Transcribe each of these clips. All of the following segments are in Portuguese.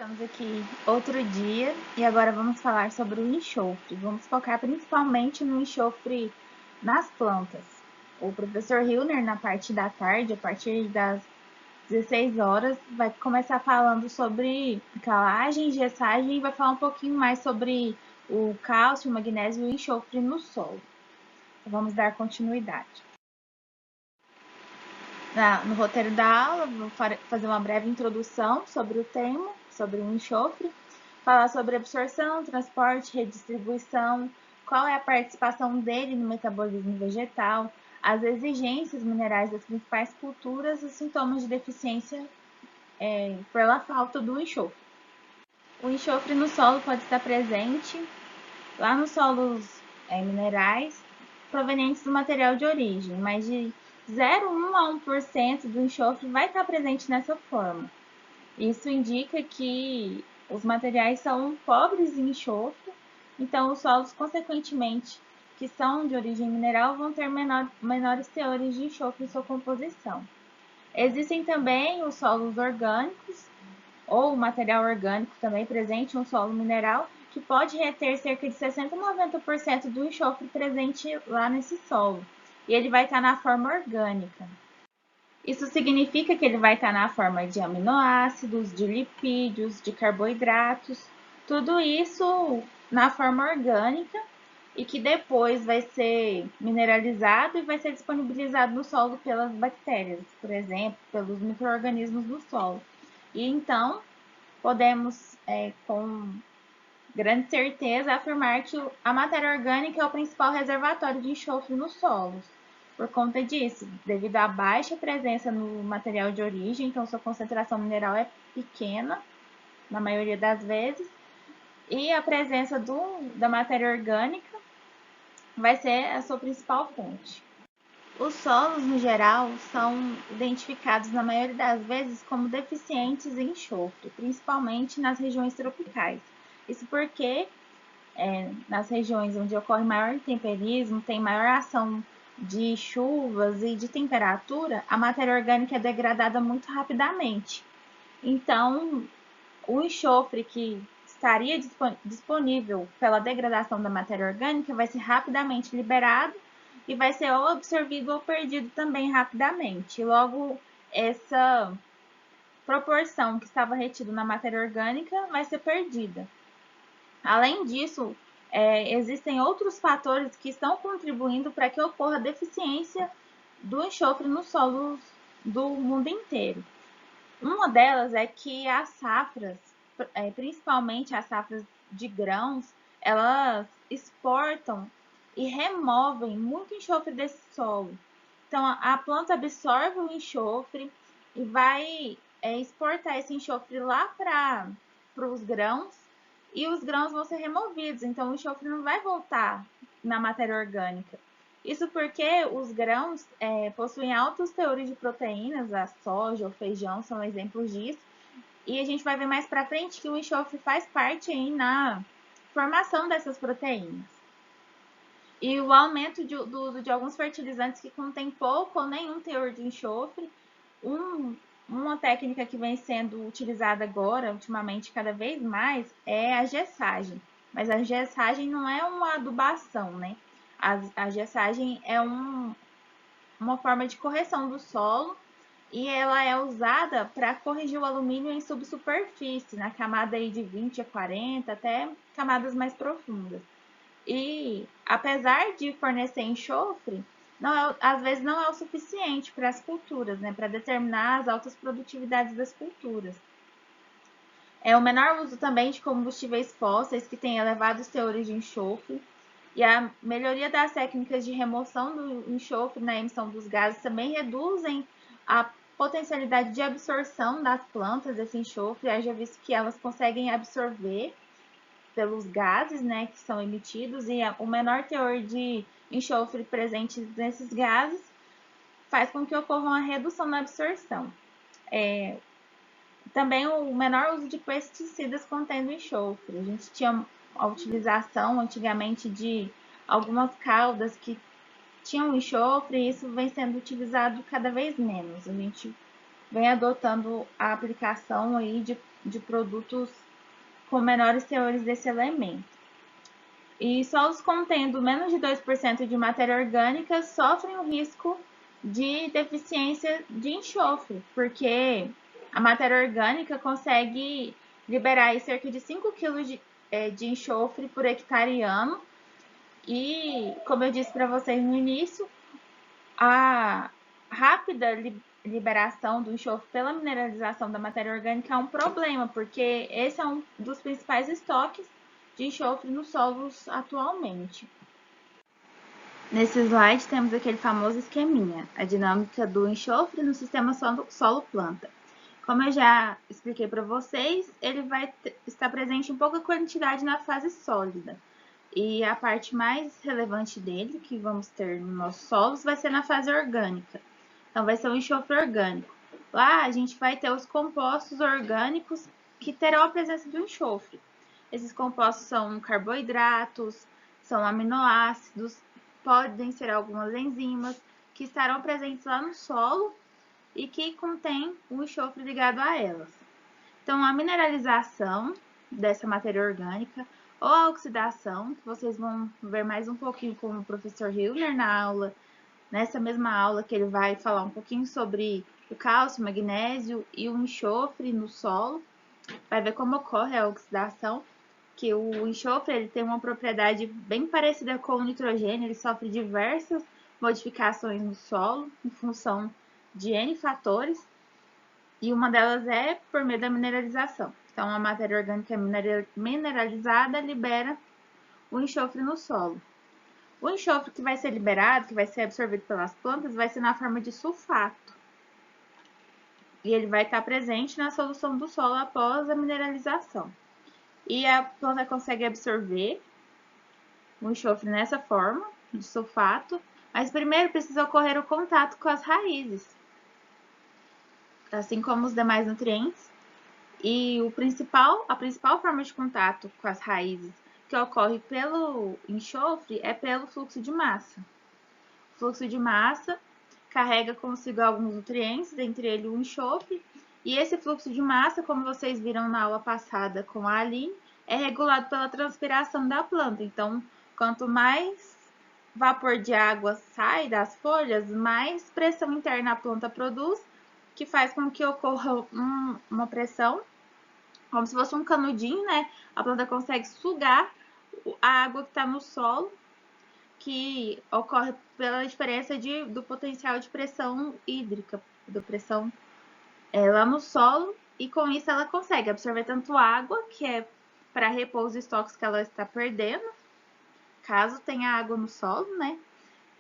Estamos aqui outro dia e agora vamos falar sobre o enxofre. Vamos focar principalmente no enxofre nas plantas. O professor Hilner, na parte da tarde, a partir das 16 horas, vai começar falando sobre calagem, gessagem e vai falar um pouquinho mais sobre o cálcio, o magnésio e o enxofre no solo. Vamos dar continuidade. No roteiro da aula, vou fazer uma breve introdução sobre o tema, sobre o enxofre, falar sobre absorção, transporte, redistribuição, qual é a participação dele no metabolismo vegetal, as exigências minerais das principais culturas e sintomas de deficiência pela falta do enxofre. O enxofre no solo pode estar presente lá nos solos minerais provenientes do material de origem, mas de 0,1 a 1% do enxofre vai estar presente nessa forma. Isso indica que os materiais são pobres em enxofre, então os solos, consequentemente, que são de origem mineral, vão ter menores teores de enxofre em sua composição. Existem também os solos orgânicos, ou material orgânico também presente em um solo mineral, que pode reter cerca de 60 a 90% do enxofre presente lá nesse solo. E ele vai estar na forma orgânica. Isso significa que ele vai estar na forma de aminoácidos, de lipídios, de carboidratos, tudo isso na forma orgânica e que depois vai ser mineralizado e vai ser disponibilizado no solo pelas bactérias, por exemplo, pelos micro-organismos do solo. E então, podemos, com grande certeza, afirmar que a matéria orgânica é o principal reservatório de enxofre nos solos. Por conta disso, devido à baixa presença no material de origem, então sua concentração mineral é pequena, na maioria das vezes, e a presença da matéria orgânica vai ser a sua principal fonte. Os solos, no geral, são identificados na maioria das vezes como deficientes em enxofre, principalmente nas regiões tropicais. Isso porque nas regiões onde ocorre maior intemperismo, tem maior ação de chuvas e de temperatura, a matéria orgânica é degradada muito rapidamente. Então, o enxofre que estaria disponível pela degradação da matéria orgânica vai ser rapidamente liberado e vai ser ou absorvido ou perdido também rapidamente. Logo, essa proporção que estava retida na matéria orgânica vai ser perdida. Além disso, existem outros fatores que estão contribuindo para que ocorra deficiência do enxofre nos solos do mundo inteiro. Uma delas é que as safras, principalmente as safras de grãos, elas exportam e removem muito enxofre desse solo. Então, a planta absorve o enxofre e vai exportar esse enxofre lá para os grãos, e os grãos vão ser removidos, então o enxofre não vai voltar na matéria orgânica. Isso porque os grãos possuem altos teores de proteínas, a soja, o feijão são exemplos disso, e a gente vai ver mais para frente que o enxofre faz parte aí na formação dessas proteínas. E o aumento do uso de alguns fertilizantes que contêm pouco ou nenhum teor de enxofre, uma técnica que vem sendo utilizada agora, ultimamente, cada vez mais, é a gessagem. Mas a gessagem não é uma adubação, né? A gessagem é uma forma de correção do solo e ela é usada para corrigir o alumínio em subsuperfície, na camada aí de 20 a 40, até camadas mais profundas. E, apesar de fornecer enxofre, às vezes não é o suficiente para as culturas, né, para determinar as altas produtividades das culturas. O menor uso também de combustíveis fósseis que têm elevados teores de enxofre e a melhoria das técnicas de remoção do enxofre na emissão dos gases também reduzem a potencialidade de absorção das plantas desse enxofre, haja visto que elas conseguem absorver pelos gases, né, que são emitidos, e o menor teor de enxofre presente nesses gases faz com que ocorra uma redução na absorção. Também o menor uso de pesticidas contendo enxofre. A gente tinha a utilização antigamente de algumas caldas que tinham enxofre e isso vem sendo utilizado cada vez menos. A gente vem adotando a aplicação aí de produtos com menores teores desse elemento. E solos contendo menos de 2% de matéria orgânica sofrem o risco de deficiência de enxofre, porque a matéria orgânica consegue liberar cerca de 5 kg de enxofre por hectare ano. E, como eu disse para vocês no início, a rápida liberação do enxofre pela mineralização da matéria orgânica é um problema, porque esse é um dos principais estoques de enxofre nos solos atualmente. Nesse slide temos aquele famoso esqueminha, a dinâmica do enxofre no sistema solo-planta. Como eu já expliquei para vocês, ele vai estar presente em pouca quantidade na fase sólida. E a parte mais relevante dele, que vamos ter nos nossos solos, vai ser na fase orgânica. Então, vai ser o enxofre orgânico. Lá, a gente vai ter os compostos orgânicos que terão a presença do enxofre. Esses compostos são carboidratos, são aminoácidos, podem ser algumas enzimas que estarão presentes lá no solo e que contém o enxofre ligado a elas. Então, a mineralização dessa matéria orgânica ou a oxidação, que vocês vão ver mais um pouquinho com o professor Hillner na aula, nessa mesma aula que ele vai falar um pouquinho sobre o cálcio, o magnésio e o enxofre no solo. Vai ver como ocorre a oxidação, que o enxofre ele tem uma propriedade bem parecida com o nitrogênio, ele sofre diversas modificações no solo em função de N fatores, e uma delas é por meio da mineralização. Então, a matéria orgânica mineralizada libera o enxofre no solo. O enxofre que vai ser liberado, que vai ser absorvido pelas plantas, vai ser na forma de sulfato. E ele vai estar presente na solução do solo após a mineralização. E a planta consegue absorver o enxofre nessa forma, de sulfato, mas primeiro precisa ocorrer o contato com as raízes, assim como os demais nutrientes. E a principal forma de contato com as raízes que ocorre pelo enxofre é pelo fluxo de massa. O fluxo de massa carrega consigo alguns nutrientes, dentre eles o enxofre, e esse fluxo de massa, como vocês viram na aula passada com a Aline, é regulado pela transpiração da planta. Então, quanto mais vapor de água sai das folhas, mais pressão interna a planta produz, que faz com que ocorra uma pressão, como se fosse um canudinho, né? A planta consegue sugar a água que está no solo, que ocorre pela diferença do potencial de pressão hídrica, da pressão lá no solo, e com isso ela consegue absorver tanto água, que é para repor os estoques que ela está perdendo, caso tenha água no solo, né?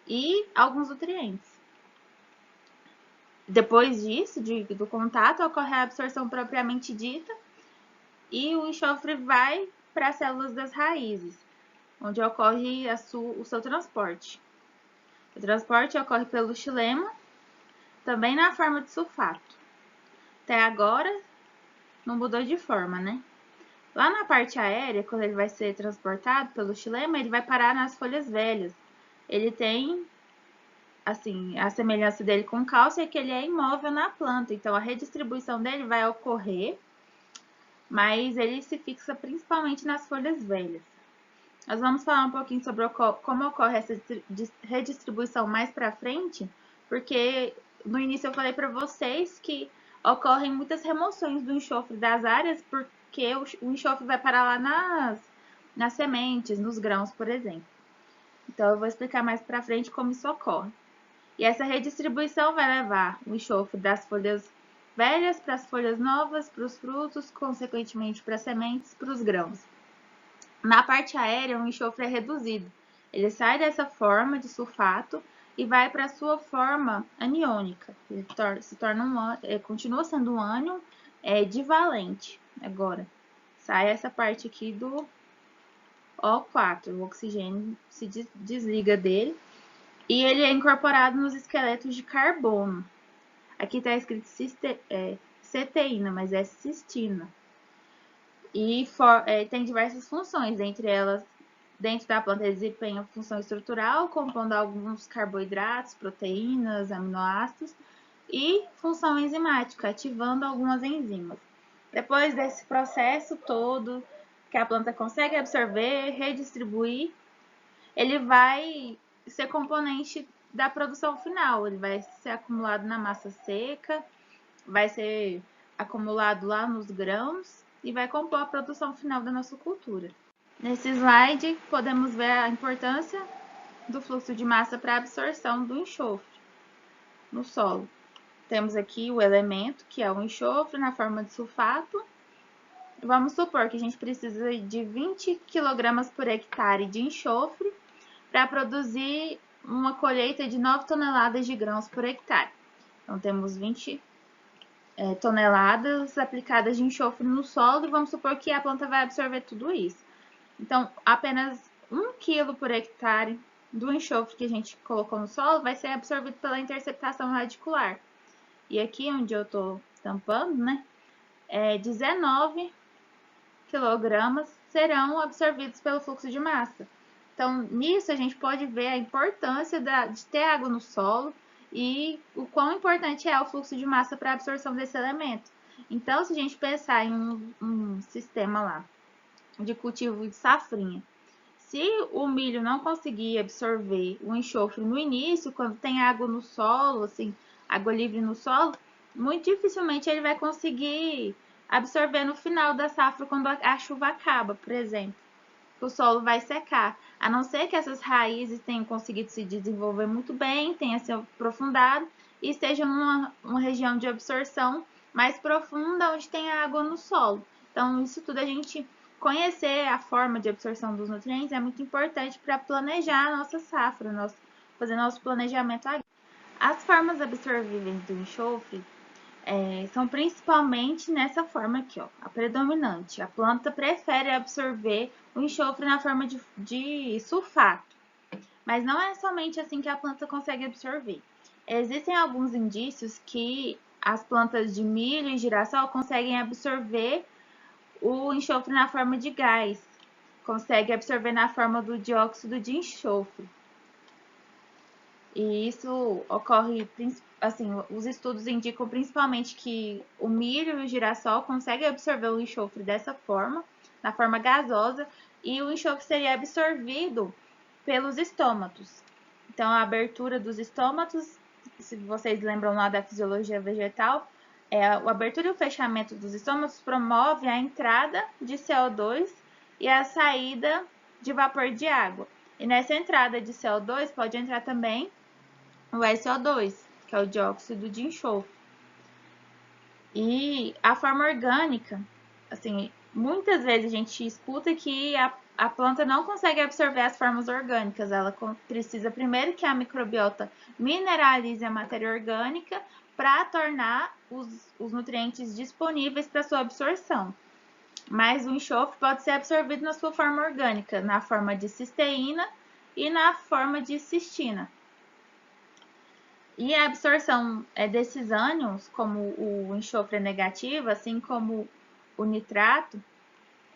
E alguns nutrientes. Depois disso, do contato, ocorre a absorção propriamente dita, e o enxofre vai para as células das raízes, onde ocorre o seu transporte. O transporte ocorre pelo xilema, também na forma de sulfato. Até agora, não mudou de forma, né? Lá na parte aérea, quando ele vai ser transportado pelo xilema, ele vai parar nas folhas velhas. Ele tem, assim, a semelhança dele com o cálcio é que ele é imóvel na planta, então a redistribuição dele vai ocorrer, mas ele se fixa principalmente nas folhas velhas. Nós vamos falar um pouquinho sobre como ocorre essa redistribuição mais para frente, porque no início eu falei para vocês que ocorrem muitas remoções do enxofre das áreas, porque o enxofre vai parar lá nas sementes, nos grãos, por exemplo. Então, eu vou explicar mais para frente como isso ocorre. E essa redistribuição vai levar o enxofre das folhas velhas para as folhas novas, para os frutos, consequentemente para as sementes, para os grãos. Na parte aérea, o enxofre é reduzido. Ele sai dessa forma de sulfato e vai para a sua forma aniônica. Ele continua sendo um ânion divalente. Agora, sai essa parte aqui do O4, o oxigênio se desliga dele. E ele é incorporado nos esqueletos de carbono. Aqui está escrito ceteína, mas é cistina. E tem diversas funções, entre elas, dentro da planta, ele desempenha função estrutural, compondo alguns carboidratos, proteínas, aminoácidos, e função enzimática, ativando algumas enzimas. Depois desse processo todo, que a planta consegue absorver, redistribuir, ele vai ser componente da produção final. Ele vai ser acumulado na massa seca, vai ser acumulado lá nos grãos e vai compor a produção final da nossa cultura. Nesse slide, podemos ver a importância do fluxo de massa para a absorção do enxofre no solo. Temos aqui o elemento, que é o enxofre na forma de sulfato. Vamos supor que a gente precisa de 20 kg por hectare de enxofre para produzir uma colheita de 9 toneladas de grãos por hectare. Então, temos 20 toneladas aplicadas de enxofre no solo e vamos supor que a planta vai absorver tudo isso. Então, apenas 1 kg por hectare do enxofre que a gente colocou no solo vai ser absorvido pela interceptação radicular. E aqui onde eu estou tampando, né, 19 kg serão absorvidos pelo fluxo de massa. Então, nisso a gente pode ver a importância de ter água no solo e o quão importante é o fluxo de massa para a absorção desse elemento. Então, se a gente pensar em um sistema lá de cultivo de safrinha, se o milho não conseguir absorver o enxofre no início, quando tem água no solo, assim, água livre no solo, muito dificilmente ele vai conseguir absorver no final da safra, quando a chuva acaba, por exemplo. O solo vai secar, a não ser que essas raízes tenham conseguido se desenvolver muito bem, tenha se aprofundado e esteja numa região de absorção mais profunda, onde tem água no solo. Então, isso tudo a gente conhecer a forma de absorção dos nutrientes é muito importante para planejar a nossa safra, fazer nosso planejamento agrícola. As formas absorvíveis do enxofre são principalmente nessa forma aqui, ó, a predominante. A planta prefere absorver o enxofre na forma de sulfato, mas não é somente assim que a planta consegue absorver. Existem alguns indícios que as plantas de milho e girassol conseguem absorver o enxofre na forma de gás, consegue absorver na forma do dióxido de enxofre. E isso ocorre, assim, os estudos indicam principalmente que o milho e o girassol conseguem absorver o enxofre dessa forma, na forma gasosa, e o enxofre seria absorvido pelos estômatos. Então, a abertura dos estômatos, se vocês lembram lá da fisiologia vegetal, a abertura e o fechamento dos estômatos promove a entrada de CO2 e a saída de vapor de água. E nessa entrada de CO2 pode entrar também o SO2, que é o dióxido de enxofre. E a forma orgânica, assim, muitas vezes a gente escuta que a planta não consegue absorver as formas orgânicas, ela precisa primeiro que a microbiota mineralize a matéria orgânica para tornar os nutrientes disponíveis para sua absorção. Mas o enxofre pode ser absorvido na sua forma orgânica, na forma de cisteína e na forma de cistina. E a absorção desses ânions, como o enxofre é negativo, assim como o nitrato,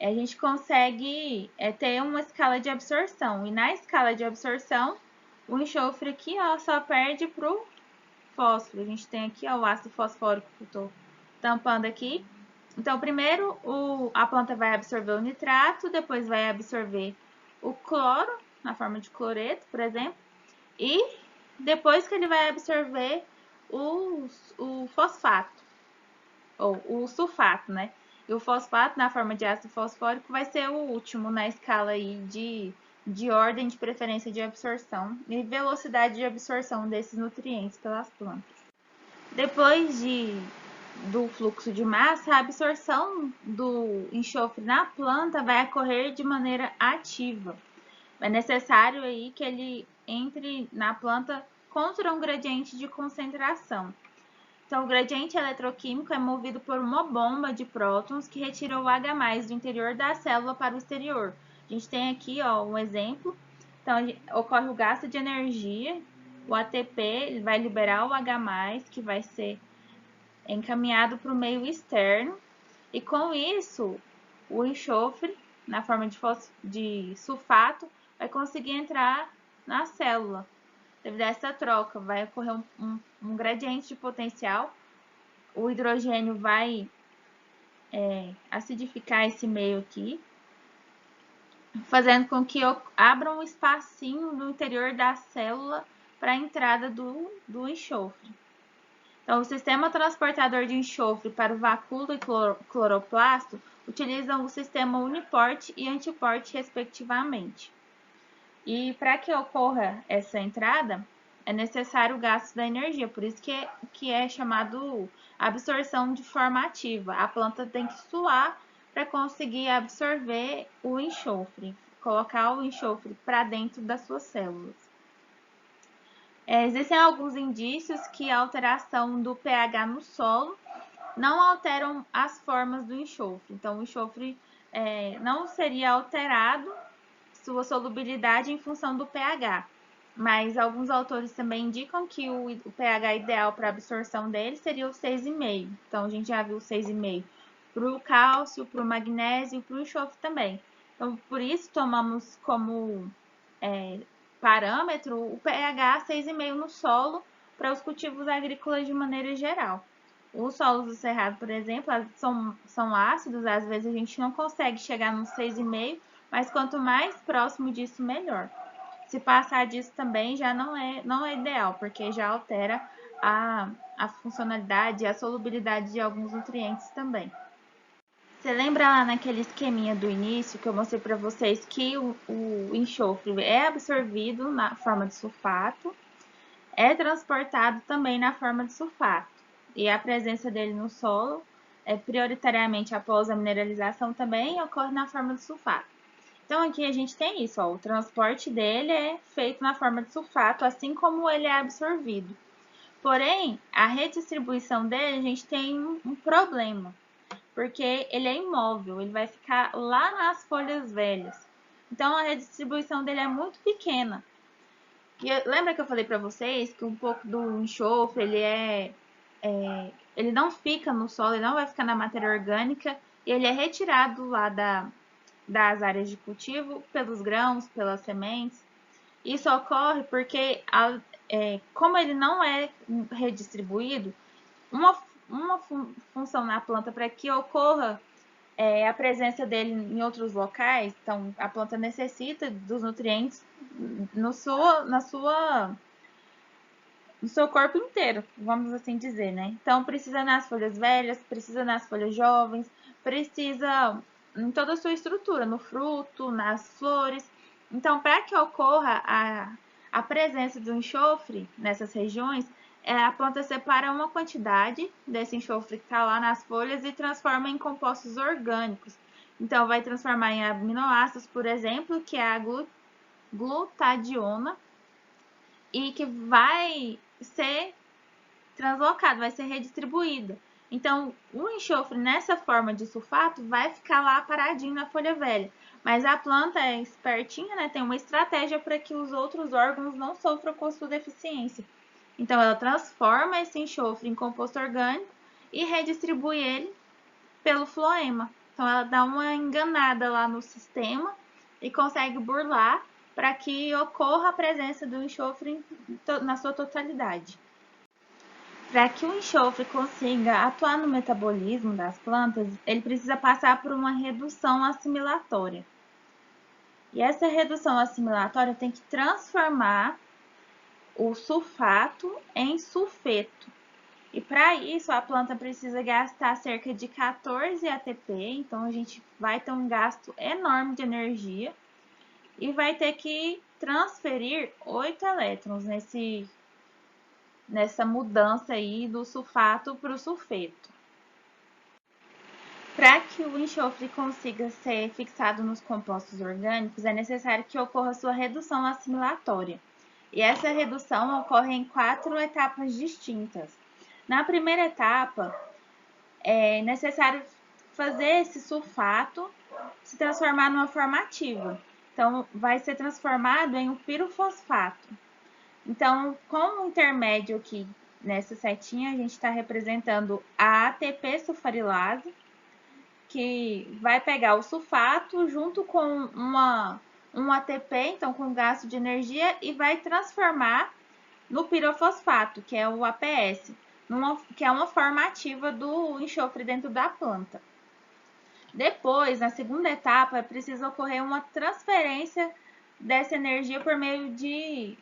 a gente consegue ter uma escala de absorção. E na escala de absorção, o enxofre aqui ó, só perde para o fósforo. A gente tem aqui ó, o ácido fosfórico que eu estou tampando aqui. Então, primeiro a planta vai absorver o nitrato, depois vai absorver o cloro, na forma de cloreto, por exemplo, e depois que ele vai absorver o fosfato, ou o sulfato, né? E o fosfato, na forma de ácido fosfórico, vai ser o último na escala aí de ordem de preferência de absorção e velocidade de absorção desses nutrientes pelas plantas. Depois do fluxo de massa, a absorção do enxofre na planta vai ocorrer de maneira ativa. É necessário aí que ele entre na planta contra um gradiente de concentração. Então, o gradiente eletroquímico é movido por uma bomba de prótons que retira o H+ do interior da célula para o exterior. A gente tem aqui ó, um exemplo. Então, ocorre o gasto de energia, o ATP ele vai liberar o H+, que vai ser encaminhado para o meio externo. E com isso, o enxofre, na forma de sulfato, vai conseguir entrar na célula. devido a essa troca, vai ocorrer um gradiente de potencial, o hidrogênio vai acidificar esse meio aqui, fazendo com que abra um espacinho no interior da célula para a entrada do enxofre. Então, o sistema transportador de enxofre para o vacúolo e cloroplasto utilizam o sistema uniporte e antiporte, respectivamente. E para que ocorra essa entrada, é necessário o gasto da energia, por isso que é chamado absorção de forma ativa. A planta tem que suar para conseguir absorver o enxofre, colocar o enxofre para dentro das suas células. Existem alguns indícios que a alteração do pH no solo não alteram as formas do enxofre. Então, o enxofre não seria alterado sua solubilidade em função do pH. Mas alguns autores também indicam que o pH ideal para absorção dele seria o 6,5. Então, a gente já viu o 6,5 para o cálcio, para o magnésio e para o enxofre também. Então, por isso, tomamos como parâmetro o pH 6,5 no solo para os cultivos agrícolas de maneira geral. Os solos do cerrado, por exemplo, são ácidos, às vezes a gente não consegue chegar no 6,5, mas quanto mais próximo disso, melhor. Se passar disso também já não é ideal, porque já altera a funcionalidade e a solubilidade de alguns nutrientes também. Você lembra lá naquele esqueminha do início que eu mostrei para vocês que o enxofre é absorvido na forma de sulfato, é transportado também na forma de sulfato, e a presença dele no solo, prioritariamente após a mineralização, também ocorre na forma de sulfato. Então, aqui a gente tem isso, ó, o transporte dele é feito na forma de sulfato, assim como ele é absorvido. Porém, a redistribuição dele, a gente tem um problema, porque ele é imóvel, ele vai ficar lá nas folhas velhas. Então, a redistribuição dele é muito pequena. Lembra que eu falei para vocês que um pouco do enxofre, ele não fica no solo, ele não vai ficar na matéria orgânica, e ele é retirado lá das áreas de cultivo pelos grãos, pelas sementes. Isso ocorre porque, como ele não é redistribuído, uma função na planta para que ocorra a presença dele em outros locais, então a planta necessita dos nutrientes no seu corpo inteiro, vamos assim dizer, né? Então precisa nas folhas velhas, precisa nas folhas jovens, precisa em toda a sua estrutura, no fruto, nas flores. Então, para que ocorra a presença do enxofre nessas regiões, a planta separa uma quantidade desse enxofre que está lá nas folhas e transforma em compostos orgânicos. Então, vai transformar em aminoácidos, por exemplo, que é a glutadiona, e que vai ser translocado, vai ser redistribuído. Então, o enxofre nessa forma de sulfato vai ficar lá paradinho na folha velha. Mas a planta é espertinha, né? Tem uma estratégia para que os outros órgãos não sofram com sua deficiência. Então, ela transforma esse enxofre em composto orgânico e redistribui ele pelo floema. Então, ela dá uma enganada lá no sistema e consegue burlar para que ocorra a presença do enxofre na sua totalidade. Para que o enxofre consiga atuar no metabolismo das plantas, ele precisa passar por uma redução assimilatória. E essa redução assimilatória tem que transformar o sulfato em sulfeto. E para isso, a planta precisa gastar cerca de 14 ATP, então a gente vai ter um gasto enorme de energia e vai ter que transferir 8 elétrons nessa mudança aí do sulfato para o sulfeto. Para que o enxofre consiga ser fixado nos compostos orgânicos, é necessário que ocorra sua redução assimilatória. E essa redução ocorre em 4 etapas distintas. Na primeira etapa, é necessário fazer esse sulfato se transformar numa forma ativa. Então, vai ser transformado em um pirofosfato. Então, com o intermédio aqui nessa setinha, a gente está representando a ATP sulfarilase, que vai pegar o sulfato junto com um ATP, então com gasto de energia, e vai transformar no pirofosfato, que é o APS, que é uma forma ativa do enxofre dentro da planta. Depois, na segunda etapa, precisa ocorrer uma transferência dessa energia por meio de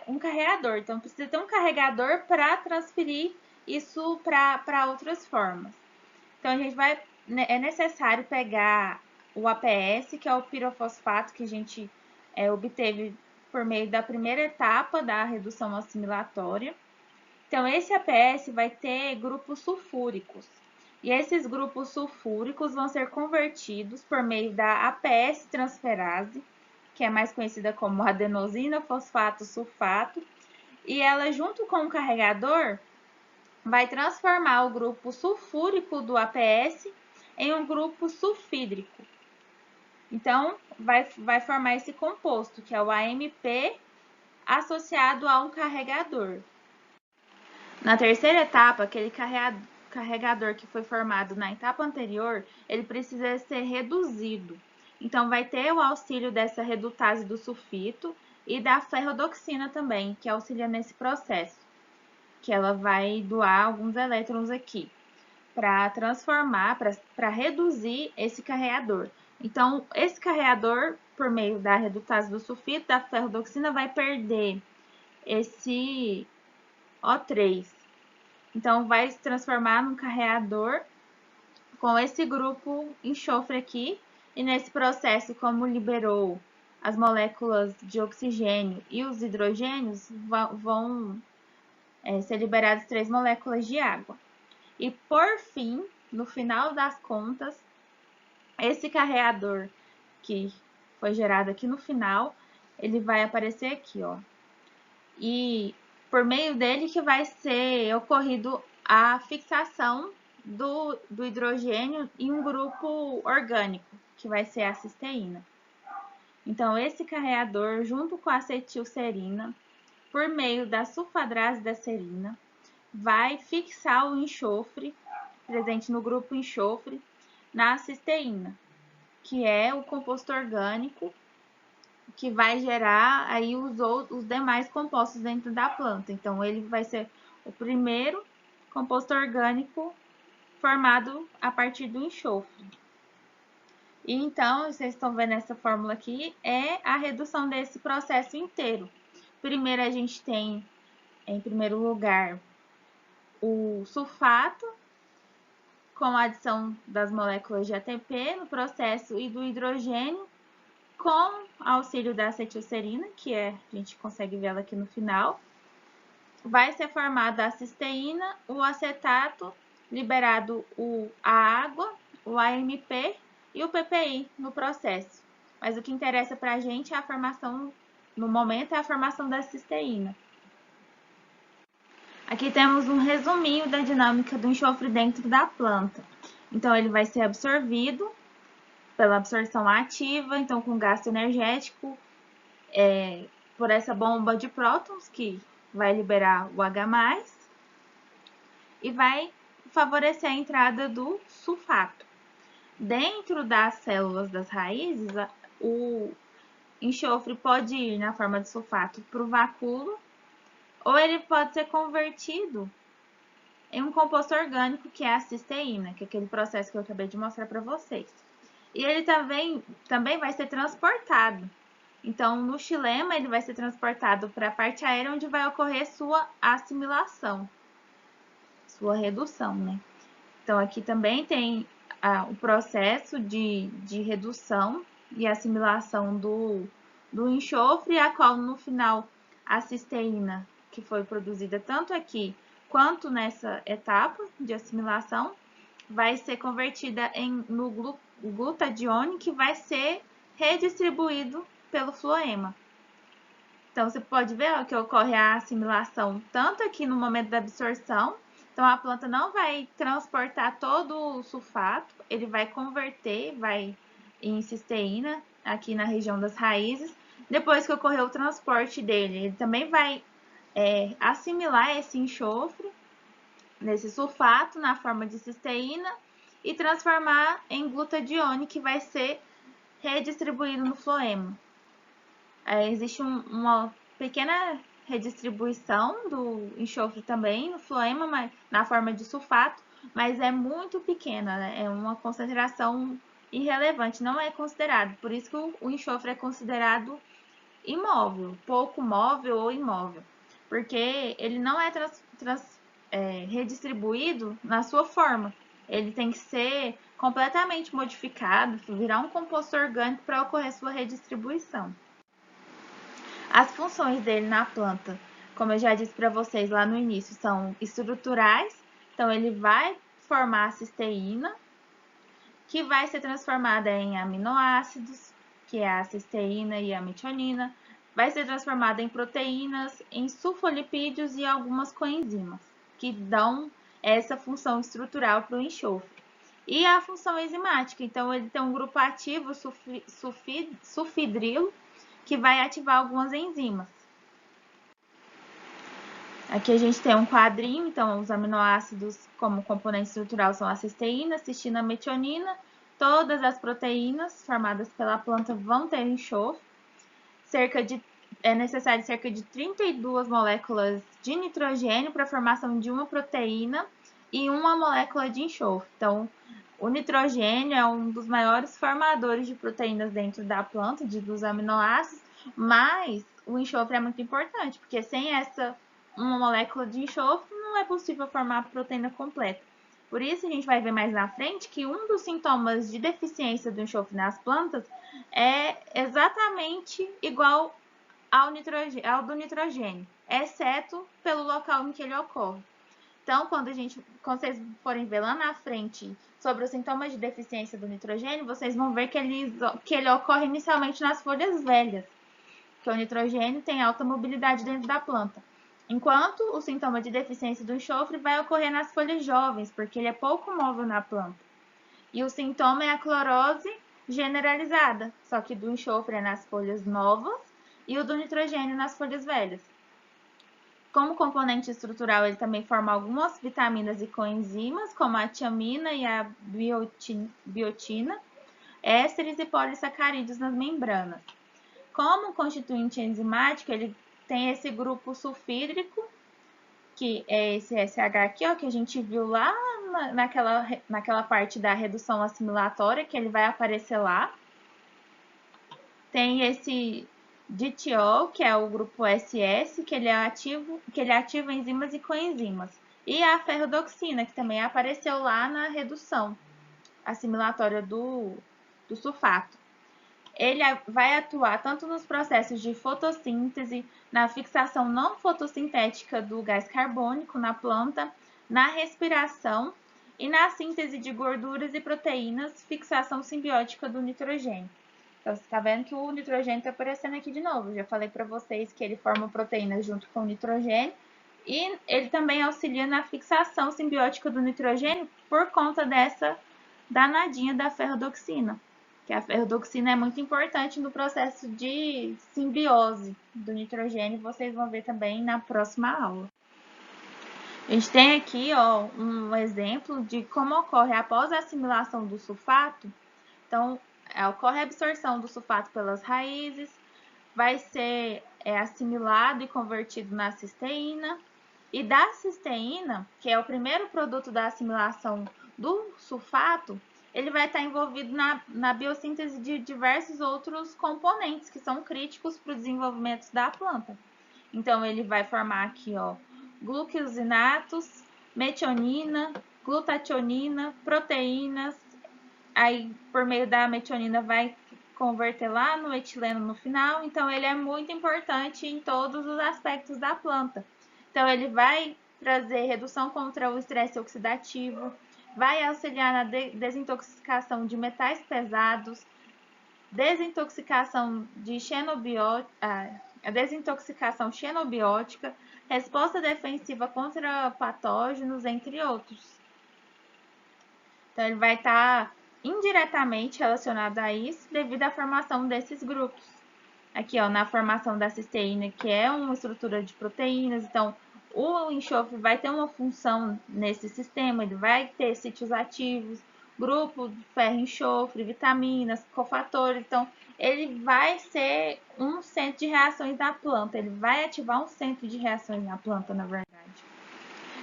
um carregador. Então, precisa ter um carregador para transferir isso para outras formas. Então, é necessário pegar o APS, que é o pirofosfato que a gente obteve por meio da primeira etapa da redução assimilatória. Então, esse APS vai ter grupos sulfúricos. E esses grupos sulfúricos vão ser convertidos por meio da APS transferase, que é mais conhecida como adenosina fosfato sulfato, e ela, junto com o carregador, vai transformar o grupo sulfúrico do APS em um grupo sulfídrico. Então, vai formar esse composto, que é o AMP, associado a um carregador. Na terceira etapa, aquele carregador que foi formado na etapa anterior, ele precisa ser reduzido. Então, vai ter o auxílio dessa redutase do sulfito e da ferrodoxina também, que auxilia nesse processo, que ela vai doar alguns elétrons aqui, para transformar, para reduzir esse carregador. Então, esse carregador, por meio da redutase do sulfito, da ferrodoxina, vai perder esse O3. Então, vai se transformar num carregador com esse grupo enxofre aqui. E nesse processo, como liberou as moléculas de oxigênio e os hidrogênios, vão ser liberadas 3 moléculas de água. E, por fim, no final das contas, esse carregador que foi gerado aqui no final, ele vai aparecer aqui, ó. E por meio dele que vai ser ocorrido a fixação do hidrogênio em um grupo orgânico, que vai ser a cisteína. Então, esse carregador, junto com a acetilserina, por meio da sulfadrase da serina, vai fixar o enxofre presente no grupo enxofre na cisteína, que é o composto orgânico que vai gerar aí os demais compostos dentro da planta. Então, ele vai ser o primeiro composto orgânico formado a partir do enxofre. E então, vocês estão vendo essa fórmula aqui, é a redução desse processo inteiro. Primeiro, a gente tem, em primeiro lugar, o sulfato, com a adição das moléculas de ATP no processo e do hidrogênio, com auxílio da acetilserina, que a gente consegue ver ela aqui no final. Vai ser formada a cisteína, o acetato, liberado a água, o AMP e o PPI no processo. Mas o que interessa para a gente é a formação, no momento, é a formação da cisteína. Aqui temos um resuminho da dinâmica do enxofre dentro da planta. Então, ele vai ser absorvido pela absorção ativa, então com gasto energético, por essa bomba de prótons, que vai liberar o H+, e vai favorecer a entrada do sulfato. Dentro das células das raízes, o enxofre pode ir na forma de sulfato para o vacúolo, ou ele pode ser convertido em um composto orgânico, que é a cisteína, que é aquele processo que eu acabei de mostrar para vocês. E ele também vai ser transportado. Então, no xilema, ele vai ser transportado para a parte aérea, onde vai ocorrer sua assimilação, sua redução, né? Então, aqui também tem o processo de redução e assimilação do enxofre, a qual, no final, a cisteína, que foi produzida tanto aqui quanto nessa etapa de assimilação, vai ser convertida no glutatione, que vai ser redistribuído pelo floema. Então, você pode ver que ocorre a assimilação tanto aqui no momento da absorção. Então, a planta não vai transportar todo o sulfato, ele vai converter, vai em cisteína aqui na região das raízes. Depois que ocorrer o transporte dele, ele também vai assimilar esse enxofre nesse sulfato na forma de cisteína e transformar em glutatione, que vai ser redistribuído no floema. Existe uma pequena redistribuição do enxofre também no floema, mas, na forma de sulfato, mas é muito pequena, né? É uma concentração irrelevante, não é considerado. Por isso que o enxofre é considerado imóvel, pouco móvel ou imóvel, porque ele não é redistribuído na sua forma. Ele tem que ser completamente modificado, virar um composto orgânico para ocorrer sua redistribuição. As funções dele na planta, como eu já disse para vocês lá no início, são estruturais. Então, ele vai formar a cisteína, que vai ser transformada em aminoácidos, que é a cisteína e a metionina. Vai ser transformada em proteínas, em sulfolipídios e algumas coenzimas, que dão essa função estrutural para o enxofre. E a função enzimática, então ele tem um grupo ativo sulfidrilo, que vai ativar algumas enzimas. Aqui a gente tem um quadrinho, então os aminoácidos como componente estrutural são a cisteína, cistina, metionina. Todas as proteínas formadas pela planta vão ter enxofre. É necessário cerca de 32 moléculas de nitrogênio para a formação de uma proteína e uma molécula de enxofre. Então, o nitrogênio é um dos maiores formadores de proteínas dentro da planta, dos aminoácidos, mas o enxofre é muito importante, porque sem uma molécula de enxofre não é possível formar a proteína completa. Por isso, a gente vai ver mais na frente que um dos sintomas de deficiência do enxofre nas plantas é exatamente igual ao do nitrogênio, exceto pelo local em que ele ocorre. Então, quando vocês forem ver lá na frente sobre os sintomas de deficiência do nitrogênio, vocês vão ver que ele ocorre inicialmente nas folhas velhas, porque o nitrogênio tem alta mobilidade dentro da planta. Enquanto o sintoma de deficiência do enxofre vai ocorrer nas folhas jovens, porque ele é pouco móvel na planta. E o sintoma é a clorose generalizada, só que do enxofre é nas folhas novas e o do nitrogênio nas folhas velhas. Como componente estrutural, ele também forma algumas vitaminas e coenzimas, como a tiamina e a biotina, ésteres e polissacarídeos nas membranas. Como constituinte enzimático, ele tem esse grupo sulfídrico, que é esse SH aqui, ó, que a gente viu lá naquela parte da redução assimilatória, que ele vai aparecer lá. Tem esse ditiol, que é o grupo SS, que ele ativa enzimas e coenzimas. E a ferrodoxina, que também apareceu lá na redução assimilatória do sulfato. Ele vai atuar tanto nos processos de fotossíntese, na fixação não fotossintética do gás carbônico na planta, na respiração e na síntese de gorduras e proteínas, fixação simbiótica do nitrogênio. Então, você está vendo que o nitrogênio está aparecendo aqui de novo. Eu já falei para vocês que ele forma proteínas junto com o nitrogênio e ele também auxilia na fixação simbiótica do nitrogênio por conta dessa danadinha da ferrodoxina. Que a ferrodoxina é muito importante no processo de simbiose do nitrogênio, vocês vão ver também na próxima aula. A gente tem aqui ó, um exemplo de como ocorre após a assimilação do sulfato. Então, ocorre a absorção do sulfato pelas raízes, vai ser assimilado e convertido na cisteína. E da cisteína, que é o primeiro produto da assimilação do sulfato, ele vai estar envolvido na biossíntese de diversos outros componentes que são críticos para o desenvolvimento da planta. Então, ele vai formar aqui, ó, glucosinatos, metionina, glutationina, proteínas. Aí, por meio da metionina, vai converter lá no etileno no final. Então, ele é muito importante em todos os aspectos da planta. Então, ele vai trazer redução contra o estresse oxidativo, vai auxiliar na desintoxicação de metais pesados, desintoxicação a desintoxicação xenobiótica, resposta defensiva contra patógenos, entre outros. Então, ele vai estar indiretamente relacionado a isso devido à formação desses grupos. Aqui, ó, na formação da cisteína, que é uma estrutura de proteínas, então o enxofre vai ter uma função nesse sistema, ele vai ter sítios ativos, grupo de ferro e enxofre, vitaminas, cofatores. Então, ele vai ser um centro de reações na planta, ele vai ativar um centro de reações na planta, na verdade.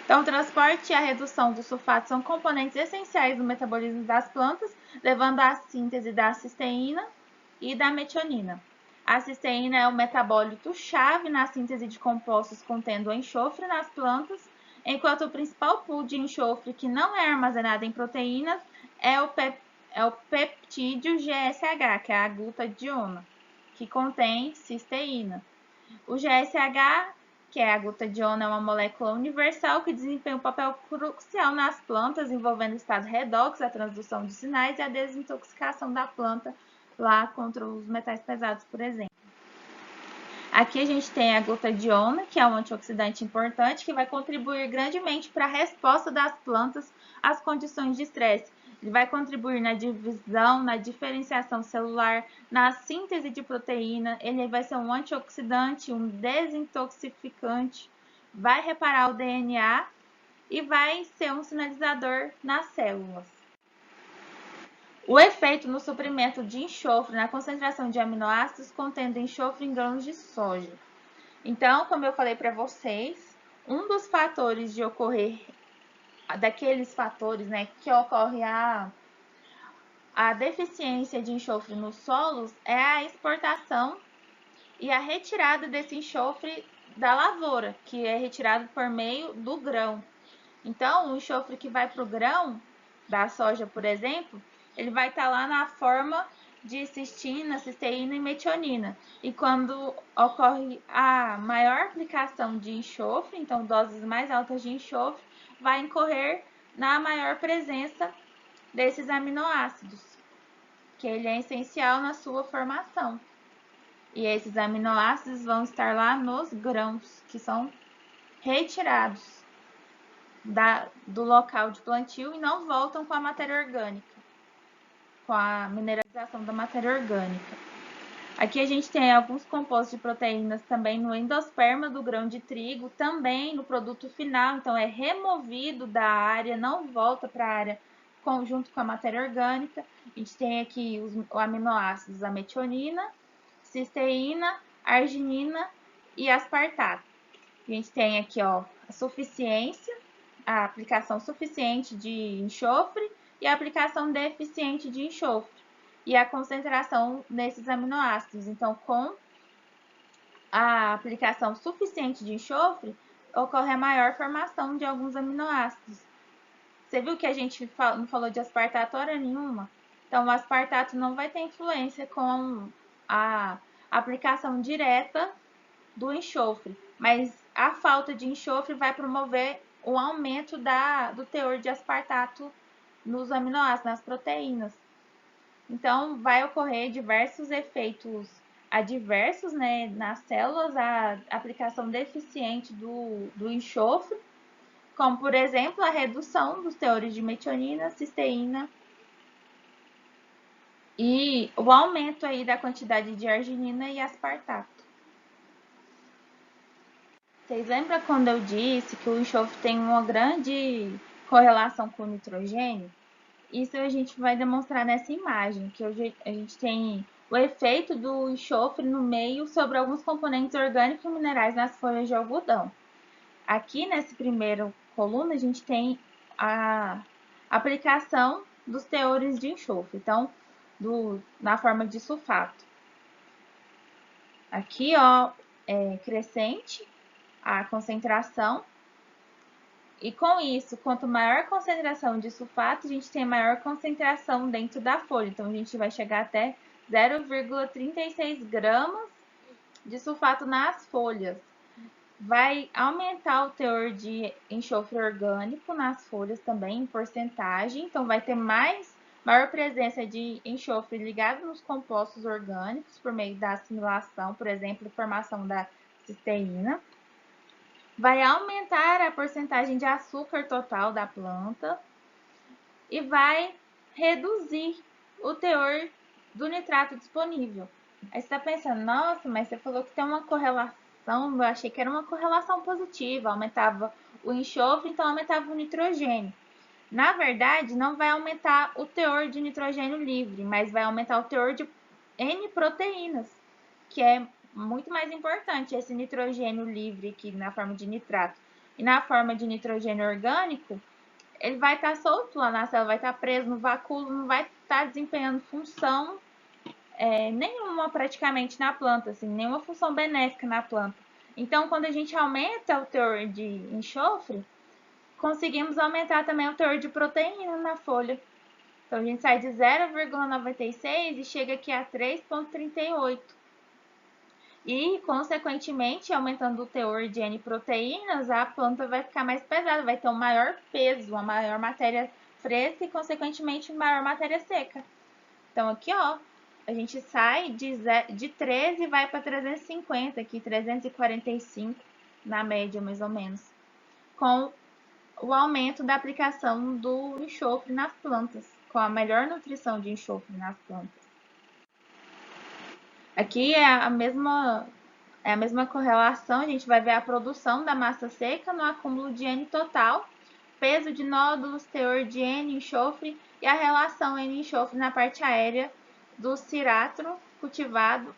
Então, o transporte e a redução dos sulfatos são componentes essenciais do metabolismo das plantas, levando à síntese da cisteína e da metionina. A cisteína é o metabólito-chave na síntese de compostos contendo enxofre nas plantas, enquanto o principal pool de enxofre que não é armazenado em proteínas é o peptídeo GSH, que é a glutationa, que contém cisteína. O GSH, que é a glutationa, é uma molécula universal que desempenha um papel crucial nas plantas, envolvendo o estado redox, a transdução de sinais e a desintoxicação da planta lá contra os metais pesados, por exemplo. Aqui a gente tem a glutationa, que é um antioxidante importante que vai contribuir grandemente para a resposta das plantas às condições de estresse. Ele vai contribuir na divisão, na diferenciação celular, na síntese de proteína, ele vai ser um antioxidante, um desintoxificante, vai reparar o DNA e vai ser um sinalizador nas células. O efeito no suprimento de enxofre na concentração de aminoácidos contendo enxofre em grãos de soja. Então, como eu falei para vocês, um dos fatores de ocorrer, daqueles fatores, né, que ocorre a deficiência de enxofre nos solos é a exportação e a retirada desse enxofre da lavoura, que é retirado por meio do grão. Então, o enxofre que vai para o grão, da soja, por exemplo, ele vai estar lá na forma de cistina, cisteína e metionina. E quando ocorre a maior aplicação de enxofre, então doses mais altas de enxofre, vai incorrer na maior presença desses aminoácidos, que ele é essencial na sua formação. E esses aminoácidos vão estar lá nos grãos, que são retirados do local de plantio e não voltam com a matéria orgânica, com a mineralização da matéria orgânica. Aqui a gente tem alguns compostos de proteínas também no endosperma do grão de trigo, também no produto final, então é removido da área, não volta para a área junto com a matéria orgânica. A gente tem aqui os aminoácidos, a metionina, cisteína, arginina e aspartato. A gente tem aqui, ó, a aplicação suficiente de enxofre e a aplicação deficiente de enxofre e a concentração nesses aminoácidos. Então, com a aplicação suficiente de enxofre, ocorre a maior formação de alguns aminoácidos. Você viu que a gente não falou de aspartato hora nenhuma? Então, o aspartato não vai ter influência com a aplicação direta do enxofre, mas a falta de enxofre vai promover o aumento do teor de aspartato nos aminoácidos, nas proteínas. Então, vai ocorrer diversos efeitos adversos, né, nas células, a aplicação deficiente do enxofre, como, por exemplo, a redução dos teores de metionina, cisteína e o aumento aí da quantidade de arginina e aspartato. Vocês lembram quando eu disse que o enxofre tem uma grande correlação com o nitrogênio? Isso a gente vai demonstrar nessa imagem, que a gente tem o efeito do enxofre no meio sobre alguns componentes orgânicos e minerais nas folhas de algodão. Aqui nessa primeira coluna a gente tem a aplicação dos teores de enxofre, então na forma de sulfato. Aqui, ó, é crescente a concentração. E com isso, quanto maior a concentração de sulfato, a gente tem maior concentração dentro da folha. Então, a gente vai chegar até 0,36 gramas de sulfato nas folhas. Vai aumentar o teor de enxofre orgânico nas folhas também, em porcentagem. Então, vai ter maior presença de enxofre ligado nos compostos orgânicos por meio da assimilação, por exemplo, formação da cisteína. Vai aumentar a porcentagem de açúcar total da planta e vai reduzir o teor do nitrato disponível. Aí você está pensando, nossa, mas você falou que tem uma correlação, eu achei que era uma correlação positiva, aumentava o enxofre, então aumentava o nitrogênio. Na verdade, não vai aumentar o teor de nitrogênio livre, mas vai aumentar o teor de N-proteínas, que é muito mais importante. Esse nitrogênio livre aqui na forma de nitrato e na forma de nitrogênio orgânico, ele vai estar solto lá na célula, vai estar preso no vacúolo, não vai estar desempenhando função nenhuma praticamente na planta, assim, nenhuma função benéfica na planta. Então, quando a gente aumenta o teor de enxofre, conseguimos aumentar também o teor de proteína na folha. Então, a gente sai de 0,96 e chega aqui a 3,38. E, consequentemente, aumentando o teor de N-proteínas, a planta vai ficar mais pesada, vai ter um maior peso, uma maior matéria fresca e, consequentemente, maior matéria seca. Então, aqui, ó, a gente sai de 13 e vai para 350, aqui 345 na média, mais ou menos, com o aumento da aplicação do enxofre nas plantas, com a melhor nutrição de enxofre nas plantas. Aqui é a mesma correlação, a gente vai ver a produção da massa seca no acúmulo de N total, peso de nódulos, teor de N enxofre e a relação N enxofre na parte aérea do ciratro cultivado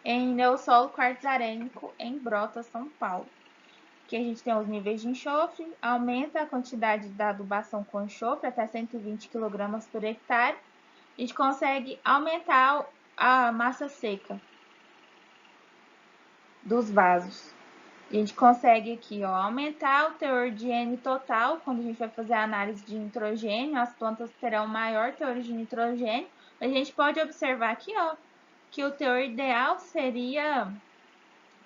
em neossolo quartzarênico em Brota, São Paulo. Aqui a gente tem os níveis de enxofre, aumenta a quantidade da adubação com enxofre até 120 kg por hectare. A gente consegue aumentar a massa seca dos vasos. A gente consegue aqui, ó, aumentar o teor de N total, quando a gente vai fazer a análise de nitrogênio, as plantas terão maior teor de nitrogênio. A gente pode observar aqui, ó, que o teor ideal seria,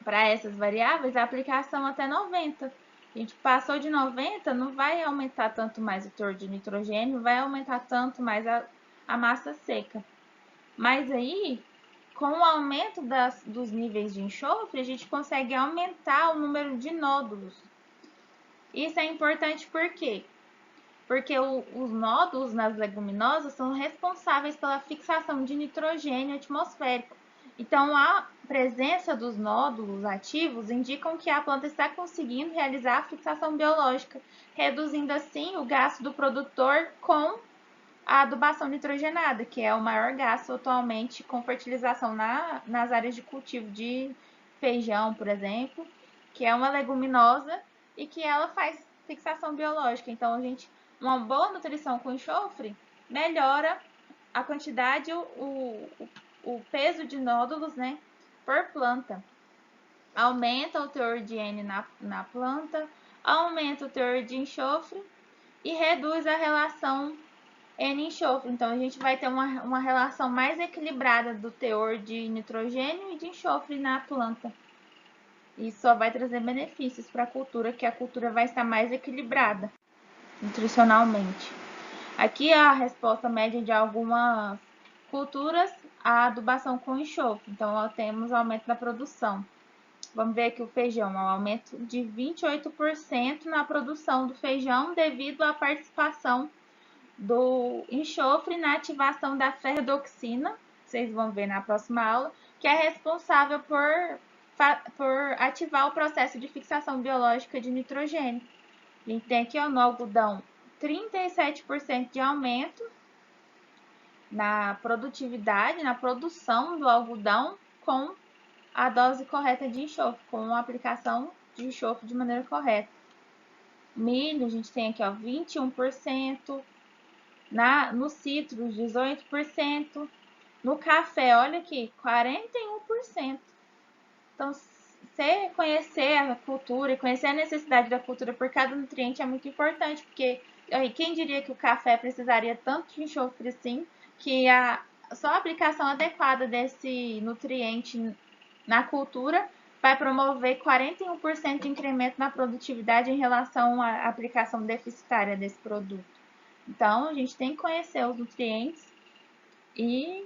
para essas variáveis, a aplicação até 90. A gente passou de 90, não vai aumentar tanto mais o teor de nitrogênio, vai aumentar tanto mais a massa seca. Mas aí, com o aumento dos níveis de enxofre, a gente consegue aumentar o número de nódulos. Isso é importante por quê? Porque os nódulos nas leguminosas são responsáveis pela fixação de nitrogênio atmosférico. Então, a presença dos nódulos ativos indicam que a planta está conseguindo realizar a fixação biológica, reduzindo assim o gasto do produtor com a adubação nitrogenada, que é o maior gasto atualmente com fertilização nas áreas de cultivo de feijão, por exemplo, que é uma leguminosa e que ela faz fixação biológica. Então, uma boa nutrição com enxofre melhora a quantidade, o peso de nódulos, né, por planta. Aumenta o teor de N na planta, aumenta o teor de enxofre e reduz a relação N-enxofre. Então, a gente vai ter uma relação mais equilibrada do teor de nitrogênio e de enxofre na planta. Isso só vai trazer benefícios para a cultura, que a cultura vai estar mais equilibrada nutricionalmente. Aqui é a resposta média de algumas culturas à adubação com enxofre. Então, ó, temos aumento da produção. Vamos ver aqui o feijão, um aumento de 28% na produção do feijão devido à participação do enxofre na ativação da ferredoxina, vocês vão ver na próxima aula, que é responsável por ativar o processo de fixação biológica de nitrogênio. A gente tem aqui ó, no algodão 37% de aumento na produtividade, na produção do algodão com a dose correta de enxofre, com a aplicação de enxofre de maneira correta. Milho, a gente tem aqui ó, 21%, no citros 18%, no café, olha aqui, 41%. Então, você conhecer a cultura e conhecer a necessidade da cultura por cada nutriente é muito importante, porque quem diria que o café precisaria tanto de enxofre assim, que só a aplicação adequada desse nutriente na cultura vai promover 41% de incremento na produtividade em relação à aplicação deficitária desse produto. Então, a gente tem que conhecer os nutrientes e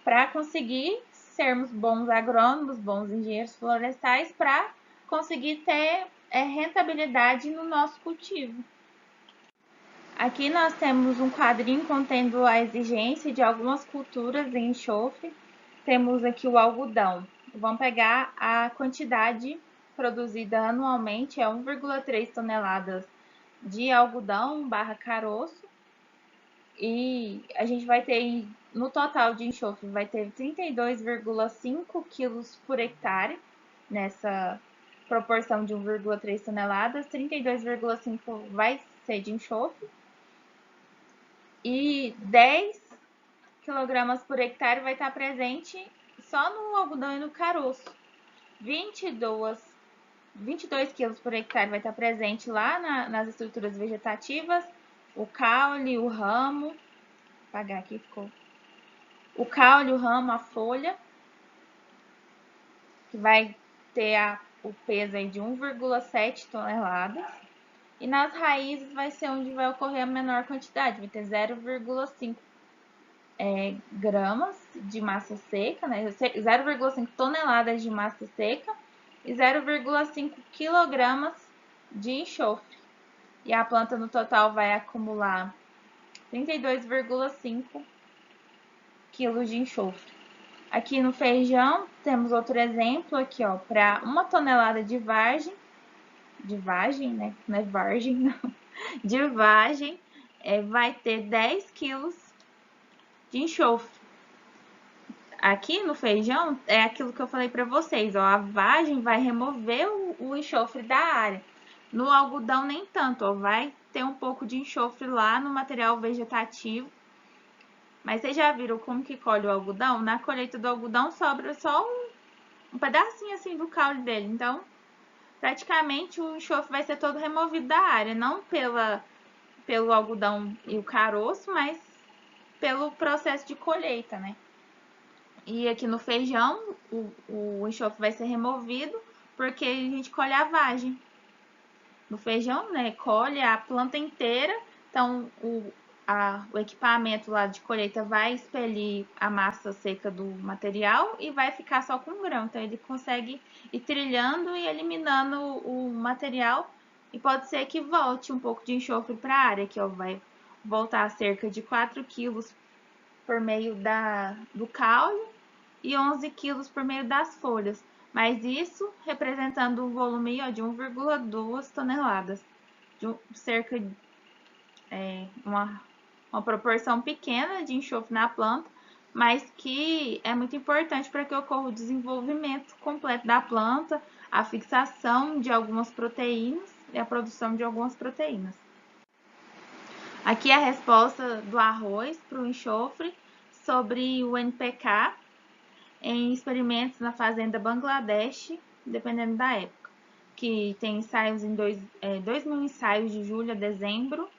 para conseguir sermos bons agrônomos, bons engenheiros florestais, para conseguir ter rentabilidade no nosso cultivo. Aqui nós temos um quadrinho contendo a exigência de algumas culturas em enxofre. Temos aqui o algodão. Vamos pegar a quantidade produzida anualmente, é 1,3 toneladas de algodão barra caroço. E a gente vai ter, no total de enxofre, vai ter 32,5 quilos por hectare, nessa proporção de 1,3 toneladas. 32,5 vai ser de enxofre. E 10 quilogramas por hectare vai estar presente só no algodão e no caroço. 22 quilos por hectare vai estar presente lá nas estruturas vegetativas, o caule, o ramo, vou apagar aqui, ficou. O caule, o ramo, a folha, que vai ter o peso aí de 1,7 toneladas. E nas raízes vai ser onde vai ocorrer a menor quantidade, vai ter 0,5 gramas de massa seca, né? 0,5 toneladas de massa seca e 0,5 quilogramas de enxofre. E a planta no total vai acumular 32,5 quilos de enxofre. Aqui no feijão temos outro exemplo aqui, ó, para 1 tonelada de vagem, né? Não é vargem, não. De vagem, vai ter 10 quilos de enxofre. Aqui no feijão é aquilo que eu falei para vocês, ó, a vagem vai remover o enxofre da área. No algodão nem tanto, ó, vai ter um pouco de enxofre lá no material vegetativo. Mas vocês já viram como que colhe o algodão? Na colheita do algodão sobra só um pedacinho assim do caule dele. Então, praticamente o enxofre vai ser todo removido da área, não pelo algodão e o caroço, mas pelo processo de colheita, né? E aqui no feijão, o enxofre vai ser removido porque a gente colhe a vagem. No feijão, né, colhe a planta inteira, então o equipamento lá de colheita vai expelir a massa seca do material e vai ficar só com grão. Então ele consegue ir trilhando e eliminando o material e pode ser que volte um pouco de enxofre para a área, que ó, vai voltar a cerca de 4 quilos por meio do caule e 11 quilos por meio das folhas, mas isso representando um volume ó, de 1,2 toneladas, de cerca de uma proporção pequena de enxofre na planta, mas que é muito importante para que ocorra o desenvolvimento completo da planta, a fixação de algumas proteínas e a produção de algumas proteínas. Aqui é a resposta do arroz para o enxofre sobre o NPK em experimentos na fazenda Bangladesh, dependendo da época, que tem ensaios em 2.000 ensaios de julho a dezembro,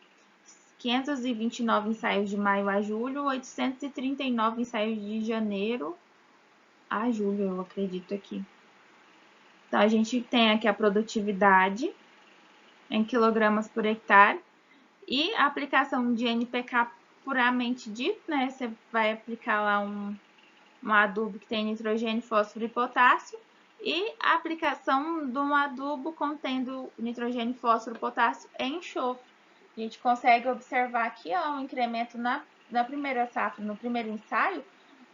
529 ensaios de maio a julho, 839 ensaios de janeiro a julho, eu acredito aqui. Então, a gente tem aqui a produtividade em quilogramas por hectare e a aplicação de NPK puramente dito, né? Você vai aplicar lá um adubo que tem nitrogênio, fósforo e potássio, e a aplicação de um adubo contendo nitrogênio, fósforo, potássio e enxofre. A gente consegue observar aqui ó, um incremento na primeira safra, no primeiro ensaio,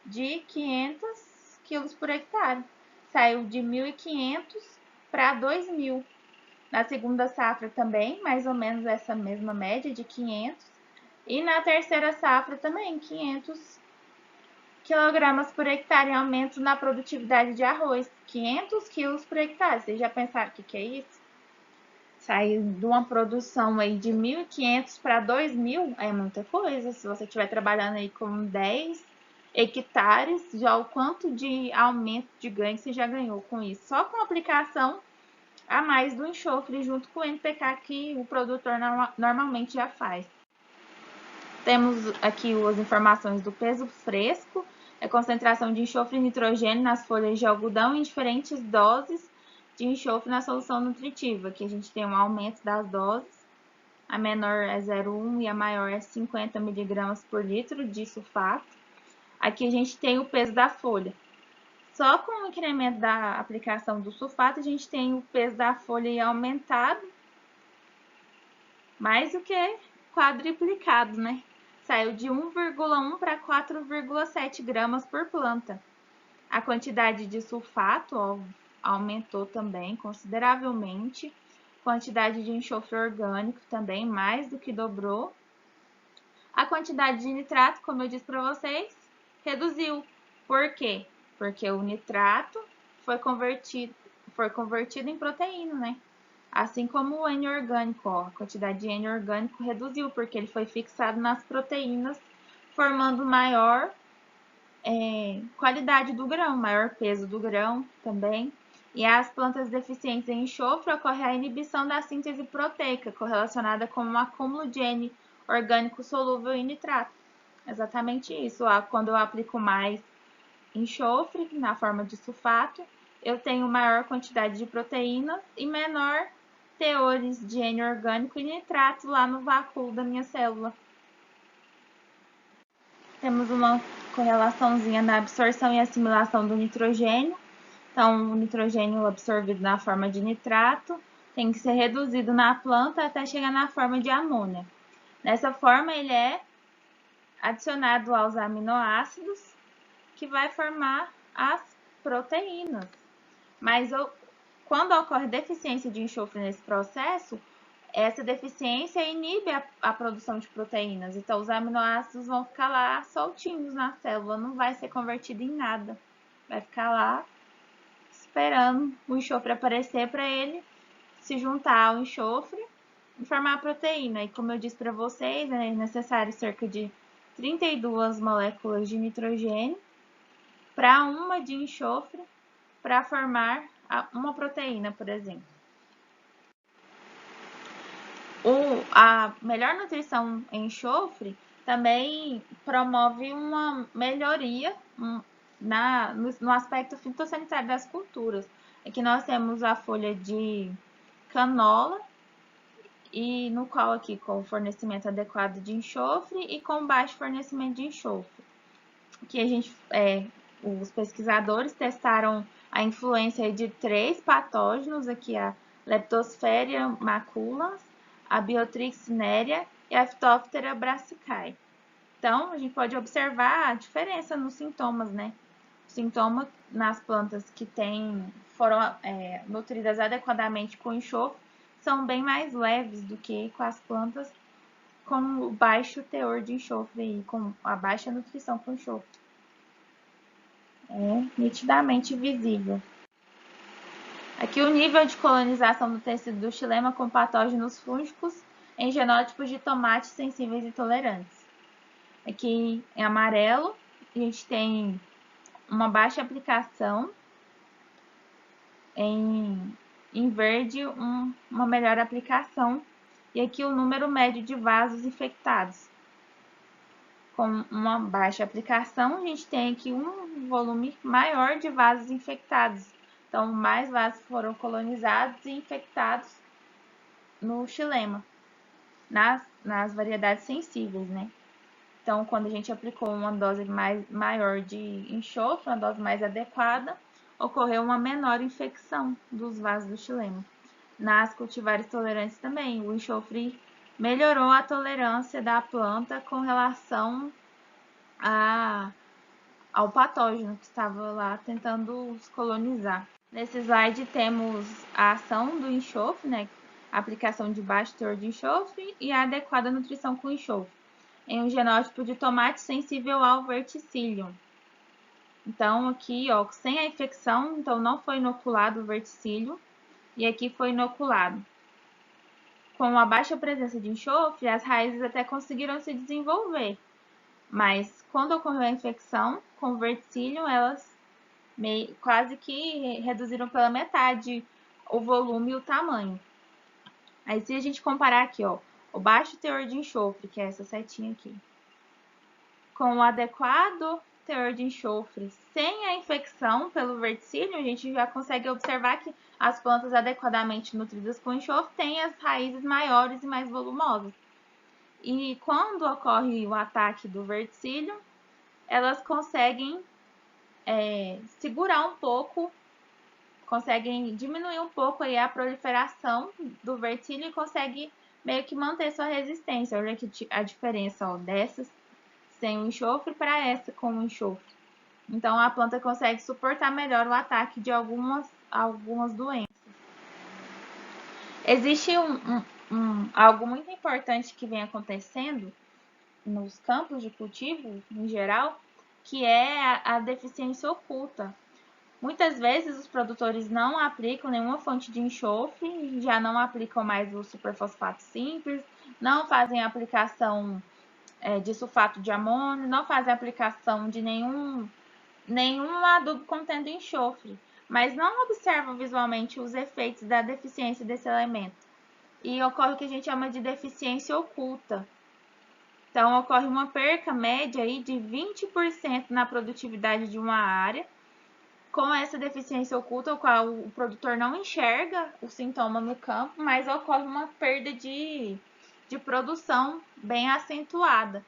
de 500 quilos por hectare. Saiu de 1.500 para 2.000. Na segunda safra também, mais ou menos essa mesma média de 500. E na terceira safra também, 500 quilogramas por hectare, aumento na produtividade de arroz, 500 quilos por hectare. Vocês já pensaram o que é isso? Sair de uma produção aí de 1.500 para 2.000 é muita coisa. Se você estiver trabalhando aí com 10 hectares, já o quanto de aumento de ganho você já ganhou com isso. Só com a aplicação a mais do enxofre junto com o NPK que o produtor normalmente já faz. Temos aqui as informações do peso fresco, a concentração de enxofre e nitrogênio nas folhas de algodão em diferentes doses de enxofre na solução nutritiva. Aqui a gente tem um aumento das doses, a menor é 0,1 e a maior é 50 mg por litro de sulfato. Aqui a gente tem o peso da folha. Só com o incremento da aplicação do sulfato, a gente tem o peso da folha aumentado, mais do que quadriplicado, né? Saiu de 1,1 para 4,7 gramas por planta. A quantidade de sulfato ó, aumentou também consideravelmente, quantidade de enxofre orgânico também mais do que dobrou. A quantidade de nitrato, como eu disse para vocês, reduziu. Por quê? Porque o nitrato foi convertido em proteína, né? Assim como o N orgânico, ó, a quantidade de N orgânico reduziu, porque ele foi fixado nas proteínas, formando maior qualidade do grão, maior peso do grão também. E as plantas deficientes em enxofre ocorre a inibição da síntese proteica, correlacionada com um acúmulo de N orgânico solúvel em nitrato. Exatamente isso. Quando eu aplico mais enxofre na forma de sulfato, eu tenho maior quantidade de proteínas e menor teores de N orgânico e nitrato lá no vácuo da minha célula. Temos uma correlaçãozinha na absorção e assimilação do nitrogênio. Então, o nitrogênio absorvido na forma de nitrato tem que ser reduzido na planta até chegar na forma de amônia. Dessa forma, ele é adicionado aos aminoácidos, que vai formar as proteínas. Mas quando ocorre deficiência de enxofre nesse processo, essa deficiência inibe a produção de proteínas. Então, os aminoácidos vão ficar lá soltinhos na célula, não vai ser convertido em nada. Vai ficar lá esperando o enxofre aparecer para ele se juntar ao enxofre e formar a proteína. E como eu disse para vocês, é necessário cerca de 32 moléculas de nitrogênio para uma de enxofre para formar uma proteína, por exemplo. A melhor nutrição em enxofre também promove uma melhoria no aspecto fitossanitário das culturas. Aqui nós temos a folha de canola, e no qual aqui com fornecimento adequado de enxofre e com baixo fornecimento de enxofre. Aqui os pesquisadores testaram a influência de 3 patógenos, aqui a Leptosphaeria maculans, a Biotrix cinerea e a Phytophthora brassicae. Então, a gente pode observar a diferença nos sintomas, né? Os sintomas nas plantas que foram nutridas adequadamente com enxofre são bem mais leves do que com as plantas com o baixo teor de enxofre e com a baixa nutrição com enxofre. É nitidamente visível. Aqui o nível de colonização do tecido do xilema com patógenos fúngicos em genótipos de tomates sensíveis e tolerantes. Aqui em amarelo a gente tem uma baixa aplicação, em verde uma melhor aplicação e aqui o número médio de vasos infectados. Com uma baixa aplicação, a gente tem aqui um volume maior de vasos infectados. Então, mais vasos foram colonizados e infectados no xilema, nas variedades sensíveis, né? Então, quando a gente aplicou uma dose maior de enxofre, uma dose mais adequada, ocorreu uma menor infecção dos vasos do xilema. Nas cultivares tolerantes também, o enxofre melhorou a tolerância da planta com relação ao patógeno que estava lá tentando os colonizar. Nesse slide temos a ação do enxofre, né? A aplicação de baixo teor de enxofre e a adequada nutrição com enxofre, em um genótipo de tomate sensível ao verticillium. Então, aqui, ó, sem a infecção, então não foi inoculado o verticílio, e aqui foi inoculado. Com a baixa presença de enxofre, as raízes até conseguiram se desenvolver, mas quando ocorreu a infecção com o verticílio, elas quase que reduziram pela metade o volume e o tamanho. Aí, se a gente comparar aqui, ó, o baixo teor de enxofre, que é essa setinha aqui, com o adequado teor de enxofre sem a infecção pelo verticílio, a gente já consegue observar que as plantas adequadamente nutridas com enxofre têm as raízes maiores e mais volumosas. E quando ocorre o ataque do verticílio, elas conseguem segurar um pouco, conseguem diminuir um pouco aí a proliferação do verticílio e conseguem meio que manter sua resistência. Olha aqui a diferença, ó, dessas sem o enxofre para essa com o enxofre. Então, a planta consegue suportar melhor o ataque de algumas doenças. Existe algo muito importante que vem acontecendo nos campos de cultivo, em geral, que é a deficiência oculta. Muitas vezes os produtores não aplicam nenhuma fonte de enxofre, já não aplicam mais o superfosfato simples, não fazem aplicação de sulfato de amônio, não fazem aplicação de nenhum adubo contendo enxofre, mas não observam visualmente os efeitos da deficiência desse elemento. E ocorre o que a gente chama de deficiência oculta. Então, ocorre uma perca média aí de 20% na produtividade de uma área, com essa deficiência oculta, o qual o produtor não enxerga o sintoma no campo, mas ocorre uma perda de produção bem acentuada.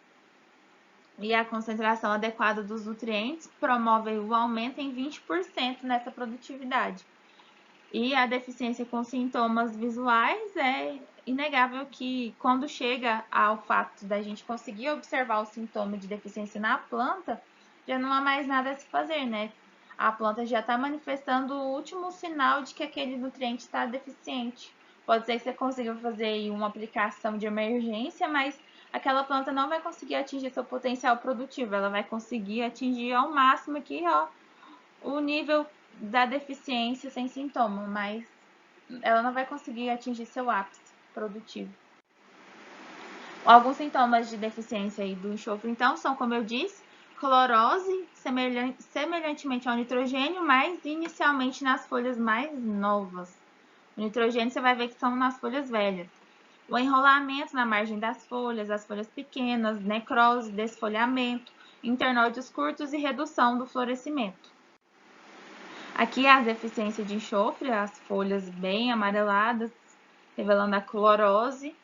E a concentração adequada dos nutrientes promove o aumento em 20% nessa produtividade. E a deficiência com sintomas visuais é inegável que, quando chega ao fato da gente conseguir observar o sintoma de deficiência na planta, já não há mais nada a se fazer, né? A planta já está manifestando o último sinal de que aquele nutriente está deficiente. Pode ser que você consiga fazer uma aplicação de emergência, mas aquela planta não vai conseguir atingir seu potencial produtivo. Ela vai conseguir atingir ao máximo aqui, ó, o nível da deficiência sem sintoma, mas ela não vai conseguir atingir seu ápice produtivo. Alguns sintomas de deficiência aí do enxofre, então, são, como eu disse, clorose, semelhantemente ao nitrogênio, mas inicialmente nas folhas mais novas. O nitrogênio você vai ver que são nas folhas velhas. O enrolamento na margem das folhas, as folhas pequenas, necrose, desfolhamento, internódios curtos e redução do florescimento. Aqui a deficiência de enxofre, as folhas bem amareladas, revelando a clorose.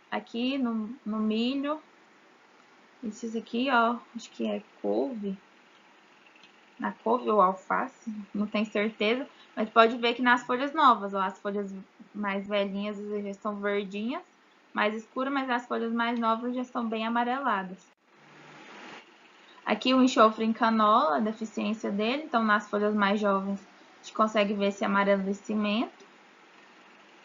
Aqui no milho, esses aqui, ó, acho que é couve, na couve ou alface, não tenho certeza, mas pode ver que nas folhas novas, ó, as folhas mais velhinhas já estão verdinhas, mais escuras, mas as folhas mais novas já estão bem amareladas. Aqui o enxofre em canola, a deficiência dele, então nas folhas mais jovens a gente consegue ver esse amarelecimento.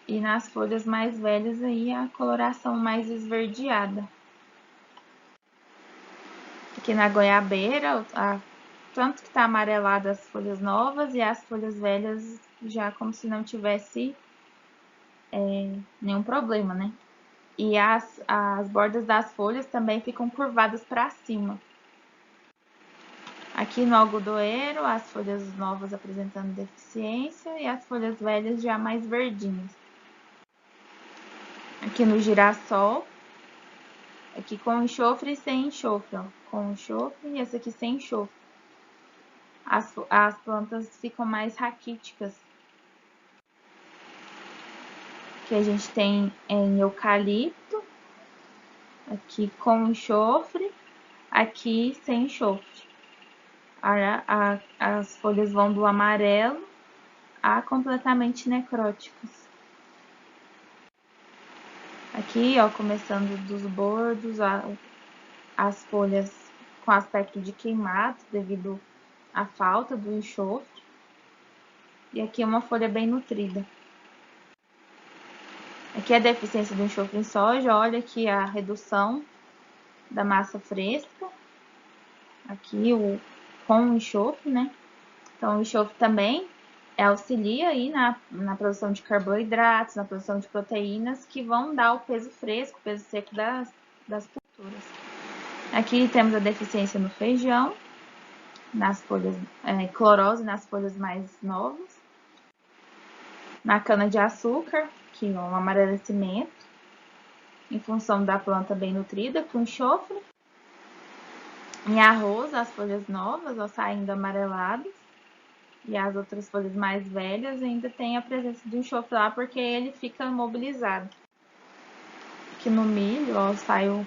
E nas folhas mais velhas aí a coloração mais esverdeada. Aqui na goiabeira, tanto que está amarelada as folhas novas e as folhas velhas já como se não tivesse nenhum problema, né? E as bordas das folhas também ficam curvadas para cima. Aqui no algodoeiro, as folhas novas apresentando deficiência e as folhas velhas já mais verdinhas. Aqui no girassol, aqui com enxofre e sem enxofre, ó. Com enxofre e esse aqui sem enxofre. As plantas ficam mais raquíticas. Aqui a gente tem em eucalipto, aqui com enxofre, aqui sem enxofre. As folhas vão do amarelo a completamente necróticas. Aqui, ó, começando dos bordos, as folhas com aspecto de queimado devido à falta do enxofre. E aqui uma folha bem nutrida. Aqui a deficiência do enxofre em soja, olha aqui a redução da massa fresca. Aqui com o enxofre, né? Então o enxofre também auxilia aí na produção de carboidratos, na produção de proteínas que vão dar o peso fresco, o peso seco das culturas. Aqui temos a deficiência no feijão, nas folhas, clorose nas folhas mais novas. Na cana-de-açúcar, que é um amarelecimento, em função da planta bem nutrida, com enxofre. Em arroz, as folhas novas, ó, saindo amareladas. E as outras folhas mais velhas ainda tem a presença do enxofre lá, porque ele fica mobilizado. Aqui no milho, ó, saiu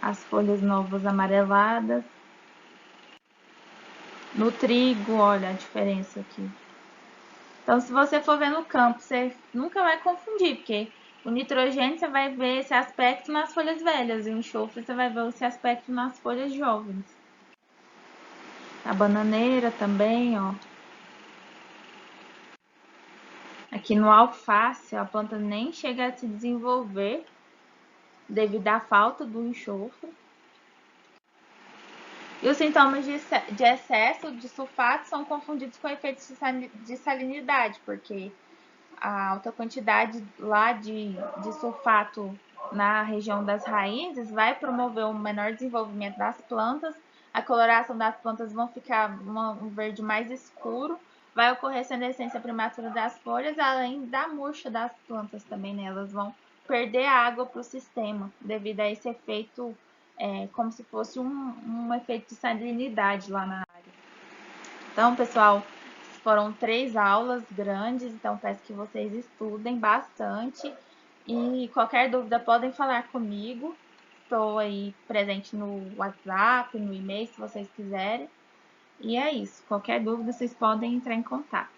as folhas novas amareladas. No trigo, olha a diferença aqui. Então, se você for ver no campo, você nunca vai confundir, porque o nitrogênio você vai ver esse aspecto nas folhas velhas e o enxofre você vai ver esse aspecto nas folhas jovens. A bananeira também, ó. Aqui no alface, a planta nem chega a se desenvolver devido à falta do enxofre. E os sintomas de excesso de sulfato são confundidos com efeitos de salinidade, porque a alta quantidade lá de sulfato na região das raízes vai promover um menor desenvolvimento das plantas, a coloração das plantas vão ficar um verde mais escuro, vai ocorrer senescência prematura das folhas, além da murcha das plantas também, né? Elas vão perder água para o sistema, devido a esse efeito, como se fosse um efeito de salinidade lá na área. Então, pessoal, foram 3 aulas grandes, então peço que vocês estudem bastante. E qualquer dúvida podem falar comigo. Estou aí presente no WhatsApp, no e-mail, se vocês quiserem. E é isso. Qualquer dúvida, vocês podem entrar em contato.